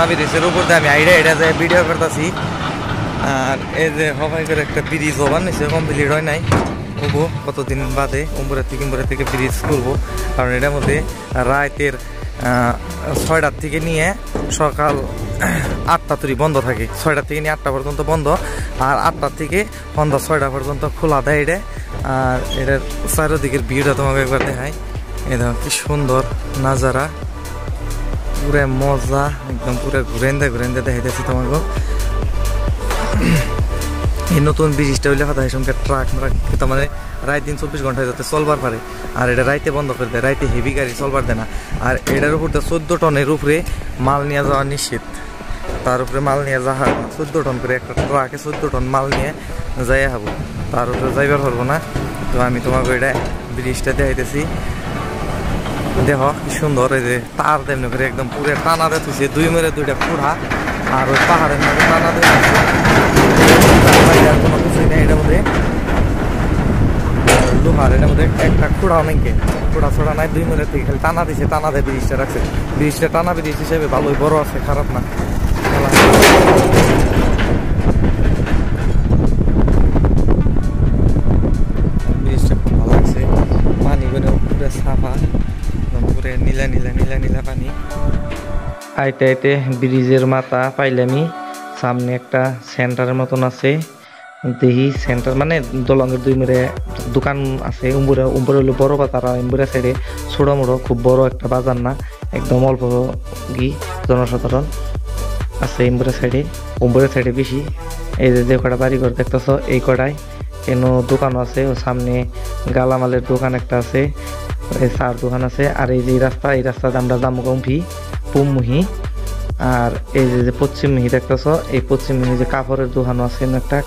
ঝোলনা ব্রিজের উপর দিয়ে আমি আইডিয়া যায় ভিডিও করতেছি। আর এই যে হবাই করে একটা ব্রিজ ওভার নিচ্ছে, কমপ্লিট হয় নাই, হবো কতদিন বাদে উম্বুরের থেকে ব্রিজ করবো। কারণ এটার মধ্যে রাতের 6টার থেকে নিয়ে সকাল 8টা তৈরি বন্ধ থাকে। 6টার থেকে নিয়ে 8টা পর্যন্ত বন্ধ, আর 8টার থেকে সন্ধ্যা 6টা পর্যন্ত খোলা দেয় এটা। আর এটার চারিদিকের ভিউটা তোমাকে একবার দেখায়। এই দেখো কি সুন্দর নাজারা, পুরা মজা একদম, পুরা ঘুরেন্দা দেখাইতেছি তোমাকে। এই নতুন ব্রিজটা হইলে কথা সঙ্গে ট্রাক মানে রাত দিন 24 ঘন্টায় যাতে চলবার পারে। আর এটা রাইতে বন্ধ করে দেয়, রাইতে হেভি গাড়ি চলবার দেয় না। আর এটার উপর 14 টনের উপরে মাল নিয়ে যাওয়া নিশ্চিত। তার উপরে মাল নিয়ে যাওয়া 14 টন করে একটা ট্রাকে 14 টন মাল নিয়ে যাই হবো, তার উপরে যাইবার পারবো না। তো আমি তোমাকে এটা ব্রিজটা দেখাইতেছি, দেখো কি সুন্দর। এই যে তার তেমনি করে একদম পুরো টানা দিয়ে তুইছে, 2 মেরে 2টা কুড়া। আর ওই পাহাড়ের মধ্যে টানা দিয়ে কোনো কিছুই নেই এটার মধ্যে, লোহার এটার মধ্যে একটা খুঁড়া অনেকে খুঁড়া ছোড়া নাই, 2 মেরে থেকে খালি টানা দিছে, টানা দিয়ে ব্রিজটা রাখছে। ব্রিজটা টানা ব্রিজ হিসেবে ভালোই বড় আছে, খারাপ না। ব্রিজটা খুব ভালো লাগছে, পানি করে পুরো সাফা, পুরো নীলা পানি। আইতে ব্রিজের মাথা পাইলামি, সামনে একটা সেন্টারের মতন আছে। দেখি সেন্টার মানে দলঙ্গের 2 মেরে দোকান আছে। উম্বুরে হলো বড় বাজার, আর উম্বুরের সাইডে ছোট মোটো, খুব বড় একটা বাজার না, একদম অল্প জনসাধারণ আছে উম্বুরের সাইডে বেশি। এই যে কটা বাড়ি ঘর দেখতেছ, এই কটায় কেন দোকান আছে। ও সামনে গালামালের দোকান একটা আছে, চার দোকান আছে। আর এই যে রাস্তা, এই রাস্তাতে আমরা জামুগম্ভি পুমুহি। আর এই যে পশ্চিম মিহি দেখতেছ, এই পশ্চিম মিহি যে কাপড়ের দোকানও আছে একটা।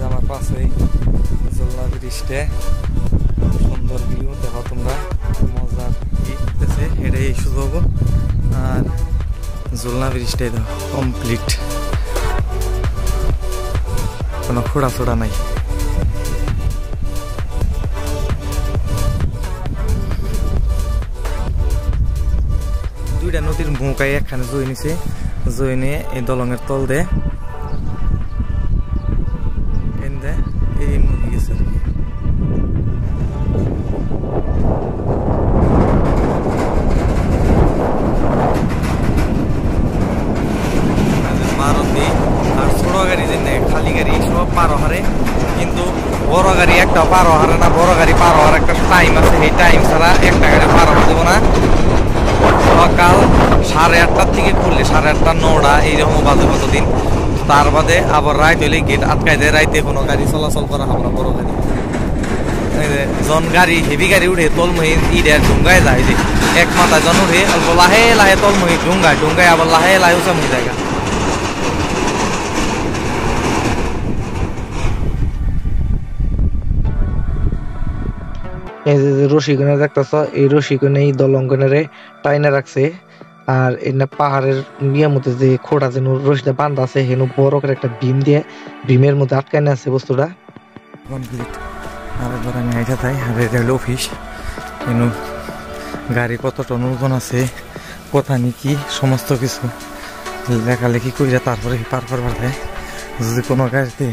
আমার পাশে ঝোলনা ব্রিজটা, সুন্দর ভিউ দেখো তোমরা, মজার দিতেছে এটাই সুযোগ। আর ঝোলনা ব্রিজটাই দেখো কমপ্লিট, কোনো খোড়া নাই। দুইটা নদীর মুখাই একখানে জয় নিছে, জয় নিয়ে এই দলঙের তল দে এই নদী গেছে। মারুতি আর ছোট গাড়ি যে খালি গাড়ি সব পার হারে, কিন্তু বড় গাড়ি একটা পার হারে না। বড় গাড়ি পার হওয়ার একটা টাইম আছে, সেই টাইম ছাড়া একটা গাড়ি পার হওয়া দেবো না। সকাল 8:30 থেকে খুললে 8:30 9টা এইরকম বাজে কতদিন, তার বাদে আবার রাত হইলে গেট আটকাই দেয়। রাইতে কোনো গাড়ি চলাচল করা হবে না, বড় গাড়ি। জন গাড়ি হেভি গাড়ি উঠে তলমহি ইডে ঢুঙ্গায় যায়, যে এক মাথা জন উঠে অল্প লাহে তলমহি ঢুঙ্গায় আবার লাহে উঁচামহি জায়গা। এই যে রশিগুনে দেখতেছ, এই রশিগুনে এই দলঙ্গনের টাইনে রাখছে। আর এনে পাহাড়ের নিয়মতে যে খোড়া যেন রশিটা বান্ধা আছে, হেন বড় করে একটা ভীম দিয়ে ভীমের মধ্যে আটকানে আছে বস্তুটা কমপ্লিট। আর এবার আমি আইটা তাই, আর এটা হলো অফিস। এনু গাড়ি কত টন ওজন আছে, কথা নি কি সমস্ত কিছু লেখালেখি করিয়া তারপরে পার করবার দেয়। যদি কোনো গাড়িতে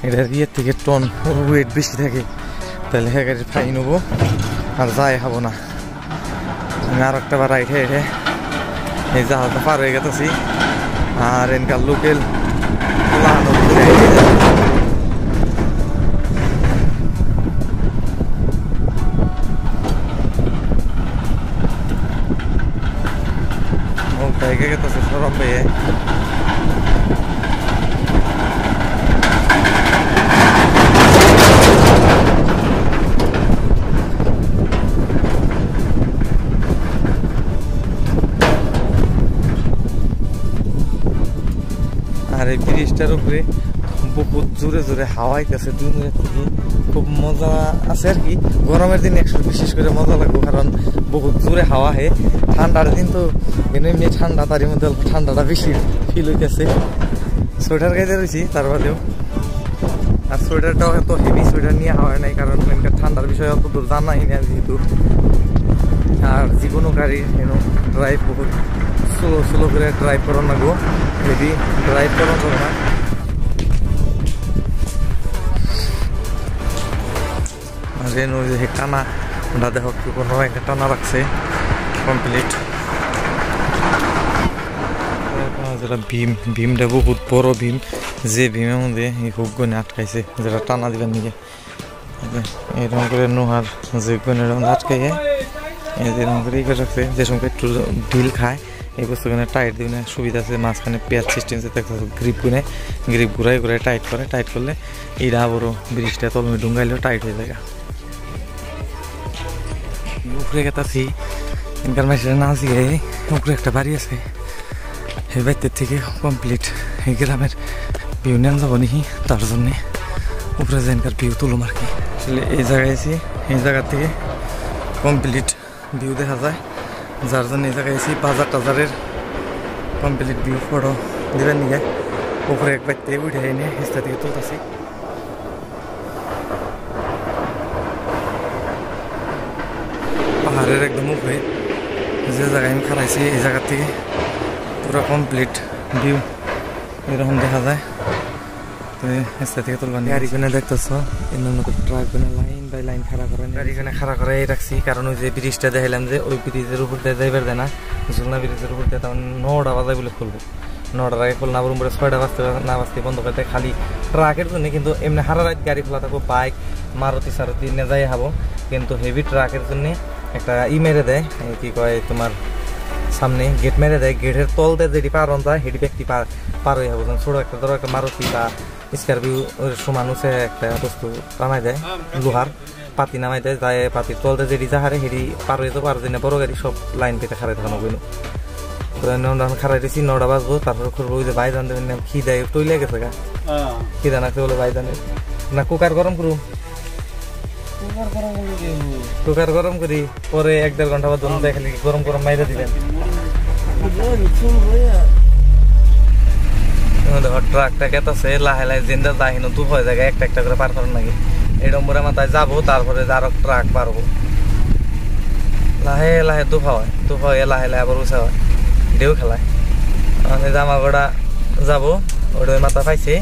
এটার ইয়ের থেকে টন ওয়েট বেশি থাকে, তাহলে হ্যাঁ গাড়ির ফাইন হবো, আর যাই হবো না। আমি আর একটা বার রাইটে এই জাহাজটা পার হয়ে গেছি। আর এনকার লোকেল বাইকে গেছে সরম পেয়ে। আর এই ব্রিজটার উপরে বহুত জোরে হাওয়া আইতেছে 2 মিনিট থেকে, খুব মজা আছে আর কি। গরমের দিন বিশেষ করে মজা লাগবে, কারণ বহুত জোরে হাওয়া হে। ঠান্ডার দিন তো এমনি ঠান্ডা, তারই মধ্যে ঠান্ডাটা বেশি ফিল হইতেছে। সোয়েটার গাইতে রয়েছি তার বাদেও। আর সোয়েটারটাও এত হেভি সোয়েটার নিয়ে হাওয়া নাই, কারণ ঠান্ডার বিষয়ে অত দূর জানাই না যেহেতু। আর যে কোনো গাড়ি ড্রাইভ বহুত স্লো করে ড্রাইভ করার লাগবো, হেভি ড্রাইভ করা যাবে না। আর টানা ওটা দেখো কি কোনো একটা টানা রাখছে কমপ্লিট। যেটা ভীমটা বহুত বড় ভীম, যে ভীমের মধ্যে এই হুক গনে আটকাইছে, যেটা টানা দিবেন নিকে এরকম করে নোহার যে গনের আটকাইয়ে এরকম করে করে রাখছে। যে সঙ্গে একটু ঢিল খায় এই বস্তুখানে টাইট দিবে না, সুবিধা আছে। মাঝখানে পেঁয়াজ সিস্টেম গ্রিপ গুনে গ্রিপ ঘুরাই ঘুরাই টাইট করে, টাইট করলে এইটা বড় ব্রিজটা তলমে ডুঙ্গাইলেও টাইট হয়ে যায়। উপরে গেতাছি এনকার মাসে না দিয়ে উপরে একটা বাড়ি আছে, এই বাড়ির থেকে কমপ্লিট এই গ্রামের ভিউ নেন যাবো নাকি, তার জন্যে উপরে যেনকার ভিউ তুলুম আর কি। আসলে এই জায়গায় এসে এই জায়গা থেকে কমপ্লিট ভিউ দেখা যায়, যার জন্য এই জায়গায় এসে বাজার টাজারের কমপ্লিট ভিউ ফটো দিবেন নিয়ে উপরে এক বাড়িতে উঠে এনে হিস্তা থেকে তুলতেছি। পাহাড়ের একদম উপরে যে জায়গায় আমি খারাইছি এই জায়গা থেকে পুরো কমপ্লিট ভিউ এরকম দেখা যায়। তো হিস্তা থেকে তুলবা গাড়ি কোনে দেখতেছো ট্রাক কোনে লাইন বাই লাইন খাড়া করে, গাড়ি কোনে খাড়া করে রাখছি, কারণ ওই যে ব্রিজটা দেখাইলাম যে ওই ব্রিজের উপর দিয়ে যাইবার দেয় না, ঝুলনা ব্রিজের উপর দিয়ে, তখন 9টা বাজায় বলে খুলবো, 9টার আগে খুলনা আবার উপরে 6টা বাজতে না বাজতে বন্ধ করতে, খালি ট্রাকের জন্য। কিন্তু এমনি হারা রাত গাড়ি খোলা থাকবো, বাইক মারুতি সারুতি নিয়ে যাই হবো, কিন্তু হেভি ট্রাকের জন্য একটা মেরে দেয়, কি কয় তোমার সামনে গেট মেরে দেয়, গেটের তল দিয়ে যেটি পার হন যায় সেটি ব্যক্তি পার হয়ে যাবো। ছোটো একটা ধরো একটা মারুতি বা স্করপিও সমান হচ্ছে একটা বস্তু টানাই দেয়, লোহার পাতি নামাই দেয়, যায় পাতির তল দিয়ে যেটি যাহারে সেটি পার হয়ে যাবো। আর যেন বড় গাড়ি সব লাইন পেতে খারাই থাকানো বইনো, খারাই দিয়েছি 9টা বাজবো, তারপরে করবো ওই যে ভাইজান দেবেন খিদে টইলে গেছে গা, খিদা নাকছে বলে ভাইজানের না কুকার গরম করু, কুকার গরম করি পরে 1-1.5 ঘন্টা বাদ খালি গরম গরম মাইরে দিবেন। দেখো ট্রাকটা কেতাছে লাহে লাহে জিন্দা যাহিন দু হয়ে যায়, একটা একটা করে পার করার নাকি এই ডম্বরের মাথায় যাবো, তারপরে আরো ট্রাক পারবো, লাহে লাহে দুফা হয় লাহে লাহে আবার উঁচা হয়, ঢেউ খেলায়। জামাগড়া যাবো ওটা মাথা পাইছে।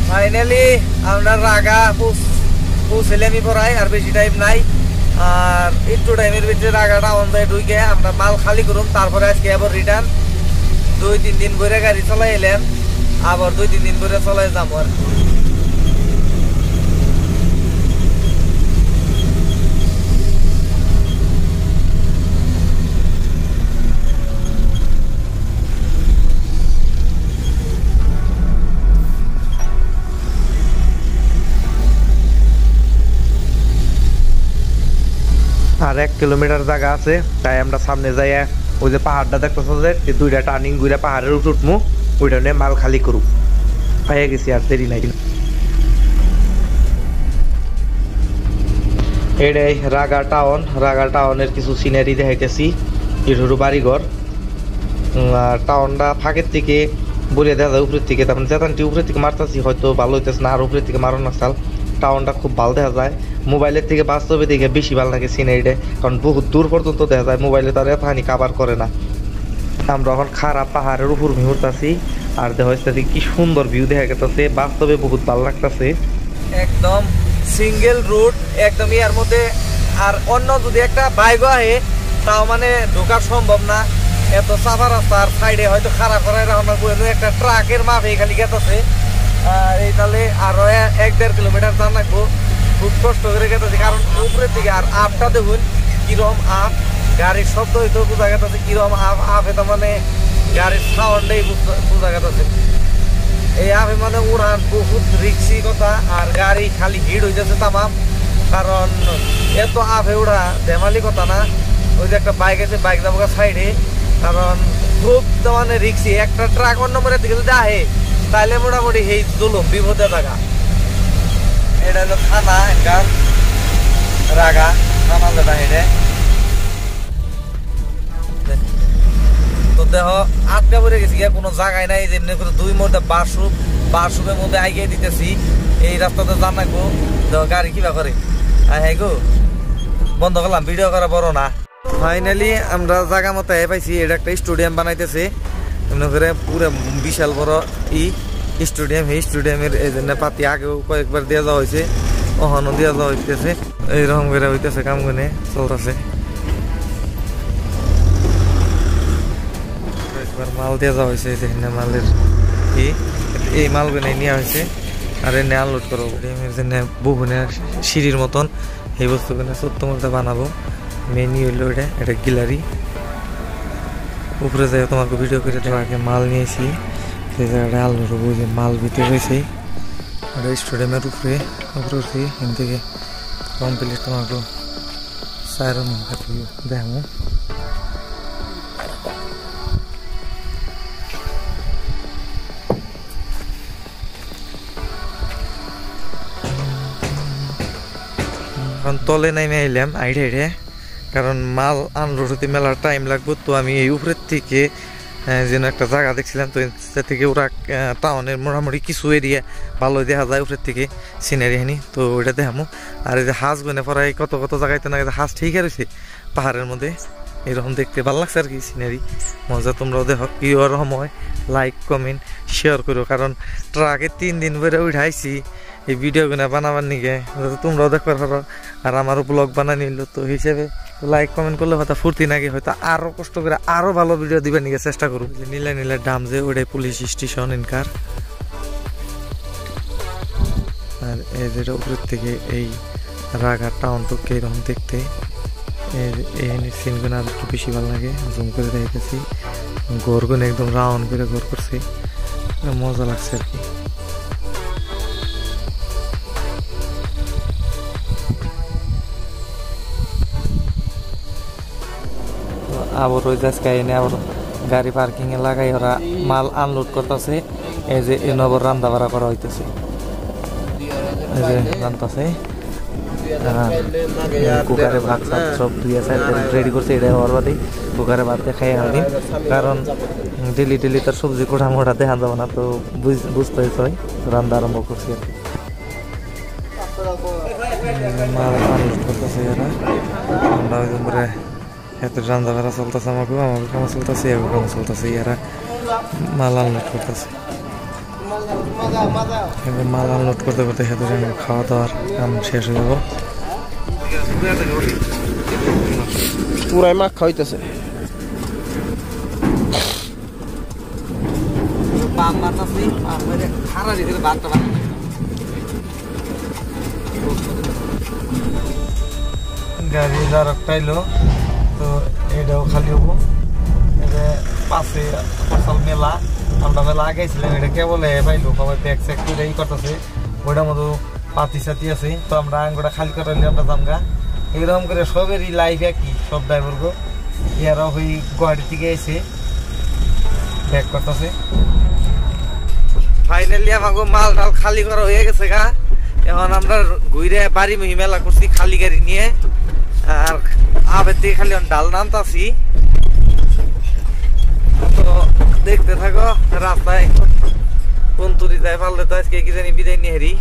ফাইনালি আমরা রাগা পৌঁছলে আমি পড়াই, আর বেশি টাইম নাই, আর একটু টাইমের ভিতরে রাগাটা অন্ধায় ঢুকে আমরা মাল খালি করুম, তারপরে আজকে আবার রিটার্ন 2-3 দিন করে গাড়ি চলাই এলাম, আবার 2-3 দিন করে চলাই যাবো আর আর 1 কিলোমিটার জায়গা আছে, তাই আমরা সামনে যাই ওই যে পাহাড়টা দেখতেছো যে 2টা টার্নিং ঘুরে পাহাড়ের উপর উঠমু, ওইটা নিয়ে মাল খালি করু পাইয়া গেছি, আর দেরি নাই। এটাই রাগা টাউনের কিছু সিনারি দেখাইতেছি, এটারও বাড়িঘর। আর টাউনটা ফাঁকের থেকে বলে দেখা যায় উপরের থেকে, তারপরে চেতানটি উপরের থেকে মারতেছি, হয়তো ভালো হইতেছে না, আর উপরের থেকে মারো না চাল। টাউনটা খুব ভালো দেখা যায়, মোবাইলের থেকে বাস্তবে দেখে বেশি ভালো লাগে সিনারিটা, কারণ বহুত দূর পর্যন্ত দেখা যায়, মোবাইলে তার এত হানি কাভার করে না। আমরা এখন খারাপ পাহাড়ের উপর ঘুরতেছি, আর দেখা যাচ্ছে কি সুন্দর ভিউ দেখা গেছে, বাস্তবে বহুত ভালো লাগতেছে। একদম সিঙ্গেল রুট একদম ইয়ার মধ্যে, আর অন্য যদি একটা বাইকও আহে তাও মানে ঢোকা সম্ভব না, এত চাপা রাস্তার সাইডে হয়তো খারাপ করাই রাখা একটা ট্রাকের মাফে খালি গেতেছে। আর এই তাহলে আরো 1-1.5 কিলোমিটার যান লাগবো খুব কষ্ট করে গেতেছি, কারণ উপরের দিকে আর আপটা দেখুন কিরম আপ, গাড়ির শব্দ হইতো বোঝা গেছে কিরম আপ। আপে তো মানে গাড়ির সাউন্ডেই বোঝা গেছে। এই আপে মানে উড়ান বহুত রিক্সি কথা, আর গাড়ি খালি ভিড় হইতেছে তামাম, কারণ এত আপে উড়া ধেমালি কথা না। ওই যে একটা বাইক আছে, বাইক যাবো সাইডে, কারণ খুব মানে রিক্সি। একটা ট্রাক অন্য নম্বরের দিকে যদি আহে তাহলে মোটামুটি এই জুলুম বিপদে থাকা। এটা হলো থানা এখানকার রাগা থানা যেটা হেঁটে। তো দেহ আটকা পড়ে গেছি, কোনো জায়গায় নাই। যেমনি করে 2 মধ্যে বারসুপের মধ্যে আইগিয়ে দিতেছি। এই রাস্তাতে জান না গো, গাড়ি কিবা করে হ্যাঁ গো বন্ধ করলাম, ভিডিও করা বড় না। ফাইনালি আমরা জায়গা মতো পাইছি। এটা একটা স্টেডিয়াম বানাইতেছে এমনি করে, পুরো বিশাল বড় স্টেডিয়াম। এই স্টেডিয়ামের এই জন্য পাতি আগেও কয়েকবার দেওয়া যাওয়া হয়েছে, ওখানো দেওয়া যাওয়া হইতেছে। এইরকম করে হইতেছে, কাম গুনে চলতেছে। একবার মাল দেওয়া যাওয়া হয়েছে, যেখানে মালের এই মালগুলো নেওয়া হয়েছে আর এনে আনলোড করবো। স্টেডিয়ামের জন্য বহুনে সিঁড়ির মতন এই বস্তুগুলো ছোট্ট মধ্যে বানাবো। মেনি হইলো এটা গ্যালারি। উপরে যাই তোমাকে ভিডিও করে দেওয়া আগে মাল নিয়েছি, সেই জায়গাটা আলো রবো, যে মাল ভিতরে রয়েছে। ওটা স্টেডিয়ামের উপরে উঠছি, এখান থেকে কমপ্লিট তোমাকে সাইরন দেখো। এখন তলে নামে আইলাম আইডে, কারণ মাল আনলোড হতে মেলা টাইম লাগবে। তো আমি এই উপরের থেকে যেন একটা জায়গা দেখছিলাম, তো থেকে ওরা টাউনের মোটামুটি কিছু এরিয়া ভালো দেখা যায় উপরের থেকে সিনারি হানি, তো ওইটা দেখামো। আর এই যে হাঁস গুনে পড়ায় কত কত জায়গাতে না হাঁস ঠিক রয়েছে পাহাড়ের মধ্যে, এরকম দেখতে ভালো লাগছে আর কি সিনারি মজা। তোমরাও দেখো, ইউর সময় লাইক কমেন্ট শেয়ার করো, কারণ ট্রাকে 3 দিন ধরে উঠাইছি এই ভিডিওগুলো বানাবার নিকে, তোমরাও দেখবার পারো আর আমারও ব্লগ বানা নিল। তো হিসেবে লাইক কমেন্ট করলে হয়তো ফুর্তি নাকি, হয়তো আরো কষ্ট করে আরো ভালো ভিডিও দিবার নিকে চেষ্টা করবো। নীলা নীলা ডাম যে ওটাই পুলিশ স্টেশন ইনকার। আর এই যেটা উপরের থেকে এই রাগা টাউন তো কিরকম দেখতে, এই সিনগুলো আর একটু বেশি ভালো লাগে। জুম করে দেখেছি ঘরগুলো একদম রাউন্ড করে ঘর করছে, মজা লাগছে আর কি। আবার ওই জায়গায় এনে আবার গাড়ি পার্কিং এ লাগাই ওরা মাল আনলোড করতেছে। এই যে এই নবর রান্না বাড়া করা হইতেছে, এই যে রান্তাছে কুকারে ভাত সব ধুয়ে রেডি করছে। এটা হওয়ার বাদেই কুকারে ভাত দিয়ে খাই দিন, কারণ ডেলি তার সবজি কোঠা মোটা দেখা যাবে না, তো বুঝতে হয় রান্না আরম্ভ করছি আর কি। মাল আনলোড করতেছে এরা, আমরা ওই জন্য এত রান্না বাড়া চলতেছে। আমাকে কামা চলতেছে, এগো কামা চলতেছে। এরা মাল আনলোড করতেছে, মাল আনলোড করতে করতে হেতু খাওয়া দাওয়ার কাম শেষ হয়ে যাবো। পুরাই মাছ খাওয়াইতেছে। গাড়ি যার একটাইলো, তো এটাও খালি হবো। এটা পাশে ফসল মেলা, আমরা মেলা আগেছিলাম, এটা কেবল পাইলো সবাই ব্যাগ চেক করে করতেছে। ওইটার মতো পাতি সাতি আছে, তো আমরা আঙ্গুটা খালি করাইলে আমরা জামগা। এরকম করে সবেরই লাইফ একই, সব ড্রাইভার গো এরা ওই গুয়াহাটি থেকে এসে ব্যাগ করতেছে। ফাইনালি আমাকে মাল টাল খালি করা হয়ে গেছে গা। এখন আমরা ঘুরে বাড়ি মহি মেলা করছি খালি গাড়ি নিয়ে, আর আবের থেকে খালি ডাল নামতাছি। তো দেখতে থাকো রাস্তায় কোন তুরি যায় পারলে তো আজকে কি জানি বিদায় নিয়ে হেরি।